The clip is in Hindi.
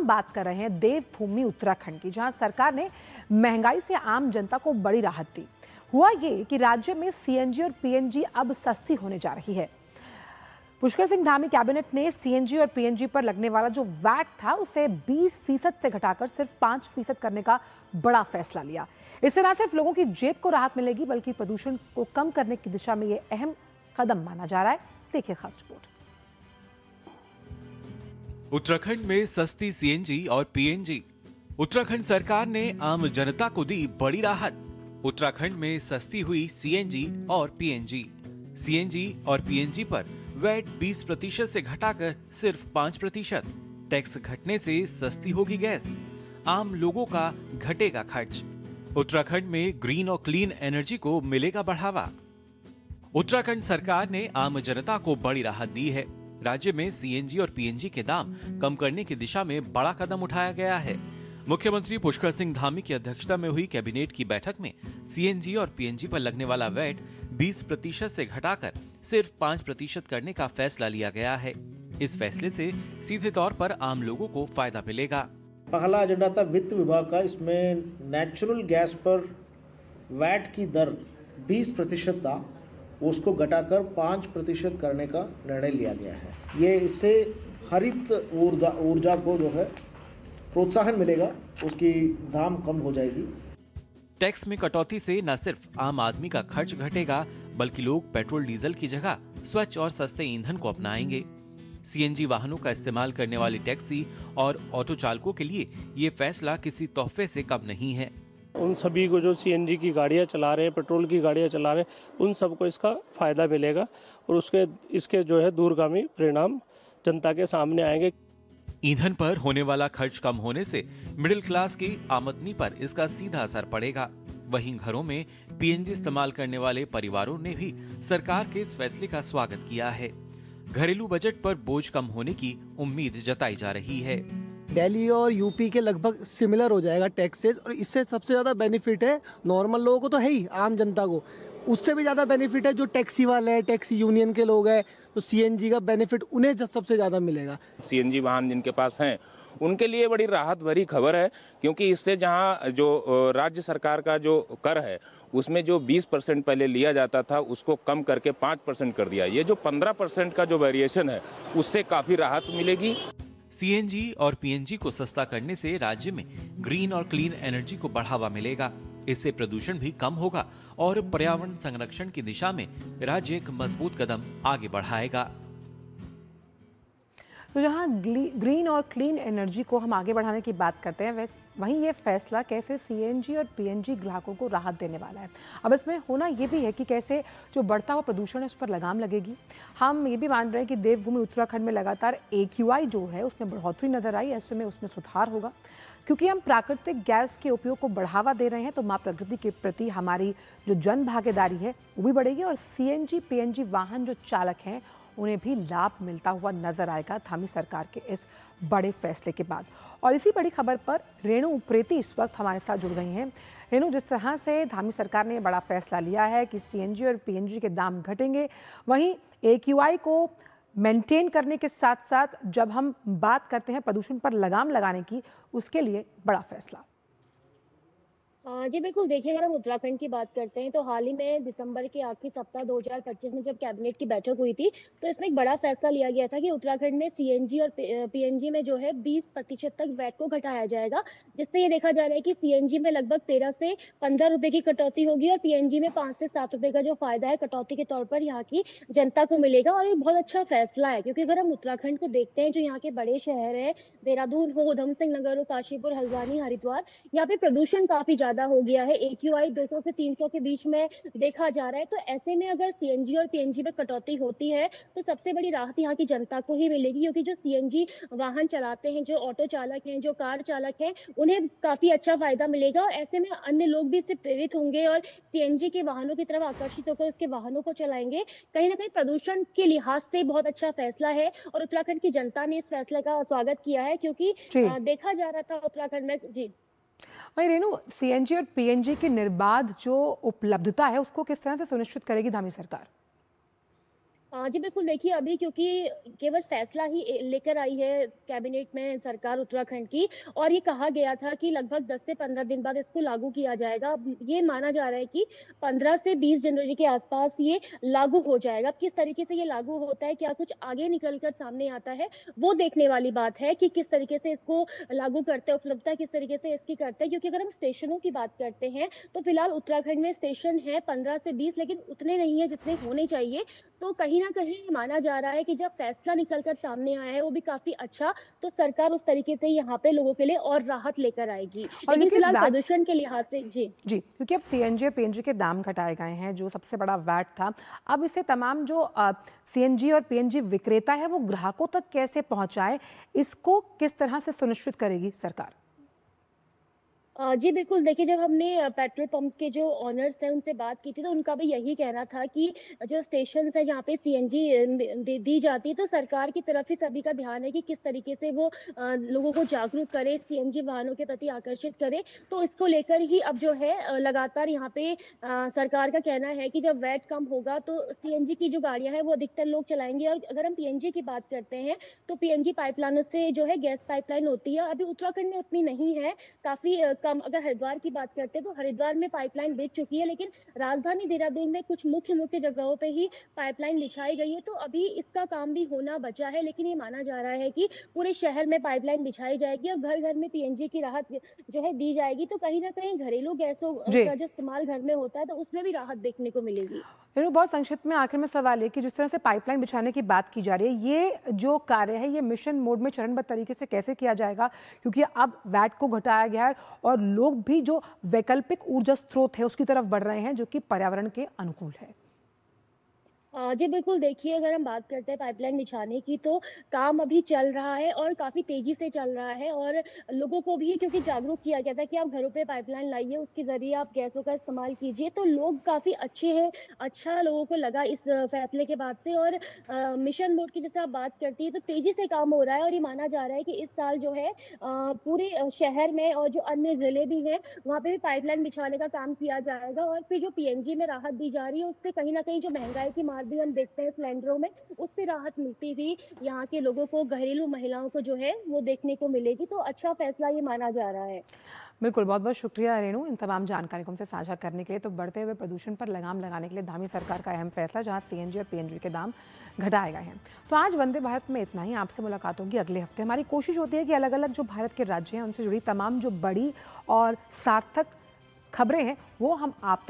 बात कर रहे हैं देवभूमि उत्तराखंड की, जहां सरकार ने महंगाई से आम जनता को बड़ी राहत दी। हुआ ये कि राज्य में सीएनजी और पीएनजी अब सस्ती होने जा रही है। पुष्कर सिंह धामी कैबिनेट ने सीएनजी और पीएनजी पर लगने वाला जो वैट था उसे 20% से घटाकर सिर्फ 5% करने का बड़ा फैसला लिया। इससे न सिर्फ लोगों की जेब को राहत मिलेगी बल्कि प्रदूषण को कम करने की दिशा में ये अहम कदम माना जा रहा है। देखिए खास रिपोर्ट। उत्तराखंड में सस्ती सीएनजी और पीएनजी। उत्तराखंड सरकार ने आम जनता को दी बड़ी राहत। उत्तराखंड में सस्ती हुई सीएनजी और पीएनजी। सीएनजी और पीएनजी पर वैट 20% से घटाकर सिर्फ 5%। टैक्स घटने से सस्ती होगी गैस, आम लोगों का घटेगा खर्च। उत्तराखंड में ग्रीन और क्लीन एनर्जी को मिलेगा बढ़ावा। उत्तराखंड सरकार ने आम जनता को बड़ी राहत दी है। राज्य में सीएनजी और पीएनजी के दाम कम करने की दिशा में बड़ा कदम उठाया गया है। मुख्यमंत्री पुष्कर सिंह धामी की अध्यक्षता में हुई कैबिनेट की बैठक में सीएनजी और पीएनजी पर लगने वाला वैट 20% से घटाकर सिर्फ 5% करने का फैसला लिया गया है। इस फैसले से सीधे तौर पर आम लोगों को फायदा मिलेगा। पहला एजेंडा था वित्त विभाग का, इसमें नेचुरल गैस पर वैट की दर 20% था, उसको घटाकर 5% करने का निर्णय लिया गया है। ये इससे हरित ऊर्जा को जो है प्रोत्साहन मिलेगा, उसकी दाम कम हो जाएगी। टैक्स में कटौती से न सिर्फ आम आदमी का खर्च घटेगा बल्कि लोग पेट्रोल डीजल की जगह स्वच्छ और सस्ते ईंधन को अपनाएंगे। सीएनजी वाहनों का इस्तेमाल करने वाली टैक्सी और ऑटो चालकों के लिए ये फैसला किसी तोहफे से कम नहीं है। उन सभी को जो सीएनजी की गाड़ियां चला रहे हैं, पेट्रोल की गाड़ियां चला रहे हैं, उन सबको इसका फायदा मिलेगा और इसके जो है दूरगामी परिणाम जनता के सामने आएंगे। ईंधन पर होने वाला खर्च कम होने से मिडिल क्लास की आमदनी पर इसका सीधा असर पड़ेगा। वहीं घरों में पीएनजी इस्तेमाल करने वाले परिवारों ने भी सरकार के इस फैसले का स्वागत किया है। घरेलू बजट पर बोझ कम होने की उम्मीद जताई जा रही है। दिल्ली और यूपी के लगभग सिमिलर हो जाएगा टैक्सेस, और इससे सबसे ज़्यादा बेनिफिट है नॉर्मल लोगों को तो है ही, आम जनता को उससे भी ज़्यादा बेनिफिट है जो टैक्सी वाले हैं, टैक्सी यूनियन के लोग हैं, तो सीएनजी का बेनिफिट उन्हें सबसे ज़्यादा मिलेगा। सीएनजी वाहन जिनके पास हैं उनके लिए बड़ी राहत भरी खबर है, क्योंकि इससे जहां जो राज्य सरकार का जो कर है उसमें जो 20% पहले लिया जाता था उसको कम करके 5% कर दिया। ये जो 15% का जो वेरिएशन है उससे काफ़ी राहत मिलेगी। सीएनजी और पीएनजी को सस्ता करने से राज्य में ग्रीन और क्लीन एनर्जी को बढ़ावा मिलेगा। इससे प्रदूषण भी कम होगा और पर्यावरण संरक्षण की दिशा में राज्य एक मजबूत कदम आगे बढ़ाएगा। तो जहां ग्रीन और क्लीन एनर्जी को हम आगे बढ़ाने की बात करते हैं, वहीं ये फैसला कैसे सीएनजी और पीएनजी ग्राहकों को राहत देने वाला है। अब इसमें होना ये भी है कि कैसे जो बढ़ता हुआ प्रदूषण है उस पर लगाम लगेगी। हम ये भी मान रहे हैं कि देवभूमि उत्तराखंड में लगातार AQI जो है उसमें बढ़ोतरी नजर आई। ऐसे में उसमें सुधार होगा क्योंकि हम प्राकृतिक गैस के उपयोग को बढ़ावा दे रहे हैं, तो माँ प्रकृति के प्रति हमारी जो जन भागीदारी है वो भी बढ़ेगी और सीएनजी पीएनजी वाहन जो चालक हैं उन्हें भी लाभ मिलता हुआ नजर आएगा धामी सरकार के इस बड़े फैसले के बाद। और इसी बड़ी खबर पर रेणु उप्रेती इस वक्त हमारे साथ जुड़ गई हैं। रेणु, जिस तरह से धामी सरकार ने बड़ा फैसला लिया है कि सीएनजी और पीएनजी के दाम घटेंगे, वहीं AQI को मेंटेन करने के साथ साथ जब हम बात करते हैं प्रदूषण पर लगाम लगाने की, उसके लिए बड़ा फैसला। जी बिल्कुल, देखिए अगर हम उत्तराखंड की बात करते हैं तो हाल ही में दिसंबर के आखिरी सप्ताह 2025 में जब कैबिनेट की बैठक हुई थी तो इसमें एक बड़ा फैसला लिया गया था कि उत्तराखंड में सीएनजी और पीएनजी में जो है 20% तक वैट को घटाया जाएगा, जिससे ये देखा जा रहा है कि सीएनजी में लगभग 13 से 15 रुपए की कटौती होगी और पीएनजी में 5 से 7 रुपए का जो फायदा है कटौती के तौर पर यहाँ की जनता को मिलेगा। और ये बहुत अच्छा फैसला है क्योंकि अगर हम उत्तराखंड को देखते हैं, जो यहाँ के बड़े शहर है, देहरादून हो, उधम सिंह नगर हो, काशीपुर, हल्द्वानी, हरिद्वार, यहाँ पे प्रदूषण काफी ज्यादा हो गया है। AQI 200 से 300 के बीच में देखा जा रहा है। तो ऐसे में अगर सीएनजी और पीएनजी में कटौती होती है तो सबसे बड़ी राहत यहाँ की जनता को ही मिलेगी, क्योंकि जो सीएनजी वाहन चलाते हैं, जो ऑटो चालक हैं, जो कार चालक हैं, उन्हें काफी अच्छा फायदा मिलेगा और ऐसे में अन्य लोग भी इससे प्रेरित होंगे और सीएनजी के वाहनों की तरफ आकर्षित होकर उसके वाहनों को चलाएंगे। कहीं ना कहीं प्रदूषण के लिहाज से बहुत अच्छा फैसला है और उत्तराखंड की जनता ने इस फैसले का स्वागत किया है, क्योंकि देखा जा रहा था उत्तराखंड में। जी वही रेणु, सीएनजी और पीएनजी की निर्बाध जो उपलब्धता है उसको किस तरह से सुनिश्चित करेगी धामी सरकार? जी बिल्कुल, देखिए अभी क्योंकि केवल फैसला ही लेकर आई है कैबिनेट में सरकार उत्तराखंड की, और ये कहा गया था कि लगभग 10 से 15 दिन बाद इसको लागू किया जाएगा। अब ये माना जा रहा है कि 15 से 20 जनवरी के आसपास ये लागू हो जाएगा। अब किस तरीके से ये लागू होता है, क्या कुछ आगे निकल कर सामने आता है, वो देखने वाली बात है कि किस तरीके से इसको लागू करते हैं, उपलब्धता किस तरीके से इसकी करते हैं। क्योंकि अगर हम स्टेशनों की बात करते हैं, तो फिलहाल उत्तराखंड में स्टेशन है 15 से 20, लेकिन उतने नहीं है जितने होने चाहिए। तो कहीं न कहीं माना जा रहा है कि जब फैसला निकल कर सामने आया है, वो भी काफ़ी अच्छा, तो सरकार उस तरीके से यहाँ पे लोगों के लिए और राहत लेकर आएगी। और लेकिन देखिए इस फिलहाल वैट प्रदूषण के लिहाज से जी। जी, क्योंकि अब सीएनजी और पीएनजी के दाम घटाए गए हैं, जो सबसे बड़ा वैट था। अब इसे तमाम जो सीएनजी और पीएनजी विक्रेता है, वो ग्राहकों तक कैसे पहुँचाए, इसको किस तरह से सुनिश्चित करेगी सरकार? जी बिल्कुल, देखिए जब हमने पेट्रोल पंप के जो ओनर्स हैं उनसे बात की थी, तो उनका भी यही कहना था कि जो स्टेशंस हैं जहाँ पे सीएनजी दी जाती है, तो सरकार की तरफ ही सभी का ध्यान है कि किस तरीके से वो लोगों को जागरूक करे, सीएनजी वाहनों के प्रति आकर्षित करे। तो इसको लेकर ही अब जो है लगातार यहाँ पे सरकार का कहना है कि जब वैट कम होगा तो सीएनजी की जो गाड़ियाँ हैं वो अधिकतर लोग चलाएँगे। और अगर हम पीएनजी की बात करते हैं, तो पीएनजी पाइपलाइनों से जो है गैस पाइपलाइन होती है, अभी उत्तराखंड में उतनी नहीं है। काफ़ी कम। अगर हरिद्वार की बात करते हैं, तो हरिद्वार में पाइपलाइन बिछ चुकी है, लेकिन राजधानी देहरादून में कुछ मुख्य-मुख्य जगहों पे ही पाइपलाइन बिछाई गई है, तो अभी इसका काम भी होना बचा है। लेकिन ये माना जा रहा है कि पूरे शहर में पाइपलाइन बिछाई जाएगी और घर-घर में पीएनजी की राहत जो है दी जाएगी, तो कहीं न कहीं घरेलू गैसों जी। का जो इस्तेमाल घर में होता है, तो उसमें भी राहत देखने को मिलेगी। मेरे बहुत संक्षिप्त में आखिर में सवाल है कि जिस तरह से पाइपलाइन बिछाने की बात की जा रही है, ये जो कार्य है ये मिशन मोड में चरणबद्ध तरीके से कैसे किया जाएगा? क्योंकि अब वैट को घटाया गया है और लोग भी जो वैकल्पिक ऊर्जा स्रोत है उसकी तरफ बढ़ रहे हैं, जो कि पर्यावरण के अनुकूल है। जी बिल्कुल, देखिए अगर हम बात करते हैं पाइपलाइन बिछाने की, तो काम अभी चल रहा है और काफ़ी तेज़ी से चल रहा है। और लोगों को भी क्योंकि जागरूक किया गया था कि आप घरों पे पाइपलाइन लाइए, उसके ज़रिए आप गैसों का इस्तेमाल कीजिए, तो लोग काफ़ी अच्छे हैं, अच्छा लोगों को लगा इस फैसले के बाद से। और मिशन मोड की जैसे आप बात करती हैं, तो तेज़ी से काम हो रहा है और ये माना जा रहा है कि इस साल जो है पूरे शहर में और जो अन्य ज़िले भी हैं, वहाँ पे भी पाइपलाइन बिछाने का काम किया जाएगा। और फिर जो पीएनजी में राहत दी जा रही है, उससे कहीं न कहीं जो महँगाई की मार भी हम देखते हैं सिलेंडरों में, उससे राहत मिलती हुई यहाँ के लोगों को, घरेलू महिलाओं को जो है वो देखने को मिलेगी। तो अच्छा फैसला ये माना जा रहा है। बिल्कुल, बहुत-बहुत शुक्रिया रेणु, इन तमाम जानकारी को हमसे साझा करने के लिए। तो बढ़ते हुए प्रदूषण पर लगाम लगाने के लिए धामी सरकार का अहम फैसला, जहां सीएनजी और पीएनजी के दाम घटाए गए हैं। तो आज वंदे भारत में इतना ही। आपसे मुलाकात होगी अगले हफ्ते। हमारी कोशिश होती है कि अलग-अलग जो भारत के राज्य हैं, उनसे जुड़ी तमाम जो बड़ी और सार्थक खबरें हैं, वो हम आप